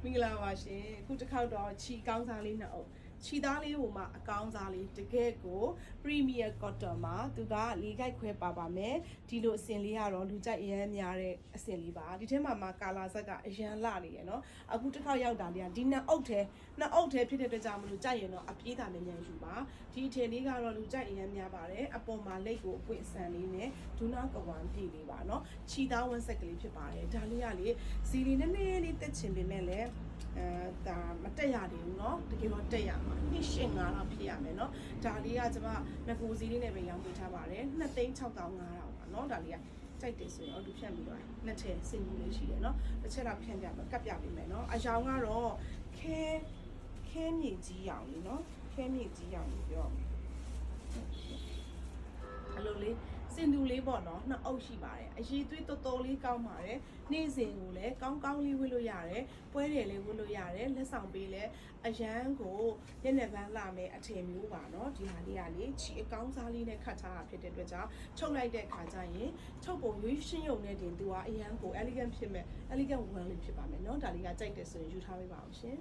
င်္ဂလာပါရှင်ခုတစ်ခေါက်တော့ခြီကောင်းစားလေးနှစ်အုပ်ခြီသားလေးဟိုမှာအကောင်းစားလေးတကယ်ကို Premier Cotton မှာသူကလေးကိုက်ခွဲပါပါမယ်ဒီလိုအစင်လေးကတော့လူကြိုက်အရမ်းများတဲ့အစင်လေးပါဒီထဲမှာကာလာဆက်ကအရန်လှနေရနော်အခုတစ်ခေါက်ရောက်တာလေးကဒီနှစ်အုပ်ထဲဖြစ်တဲ့အတွက်ကြောင့်မလို့ကြိုက်ရင်တော့အပြေးတာမြန်မြန်ယူပါဒီအထည်လေးကတော့လူကြိုက်အရန်များပါတယ်အပေါ်မှာလက်ကိုအပွင့်အဆန်လေးနဲ့ဒူနာကဝမ်ပြည့်လေးပါနော်ခြီသားဝန်းဆက်ကလေးဖြစ်ပါတယ်ဒါလေးကလေဇီလေးနည်းနည်းလေးတက်ချင်ပေမဲ့လည်းဒါမတက်ရသေးဘူးเนาะတကယ်တော့တက်ရမှာ2.5လောက်ဖြစ်ရမယ်เนาะဒါလေးကကျွန်မငကိုစီလေးနဲ့ပဲရောင်းပေးထားပါတယ်2,650,000ပါเนาะဒါလေးကကြိုက်တယ်ဆိုရင်အော်တူဖြတ်ပြီးတော့နှစ်ထည်စင်ကြီးလေးရှိတယ်เนาะတစ်ချက်တော့ဖြန့်ပြမယ်ကပ်ပြပေးမယ်เนาะအယောင်ကတော့ခဲမြေကြီးရောင်လေးเนาะခဲမြေကြီးရောင်လေးပြောအဲ့လိုလေးစင်တူလေးပေါ့နော်နှစ်အုပ်ရှိပါတယ်အရေးသွေးတော်တော်လေးကောင်းပါတယ်နေ့စဉ်ကိုလည်းကောင်းလေးဝတ်လို့ရတယ်ပွဲတယ်လေးဝတ်လို့ရတယ်လက်ဆောင်ပေးလဲအရန်ကိုညနေပန်းလာမယ်အထည်မျိုးပါနော်ဒီဟာလေးကလေချီအကောင်းစားလေးနဲ့ခတ်ထားတာဖြစ်တဲ့အတွက်ကြောင့်ချုပ်လိုက်တဲ့ခါကျရင်ချုပ်ပုံရွေးရှင်းရုံနဲ့တင်သူကအရန်ကို elegant ဖြစ်မဲ့ elegant one လေးဖြစ်ပါမယ်နော်ဒါလေးကကြိုက်တယ်ဆိုရင်ယူထားပေးပါအောင်ရှင်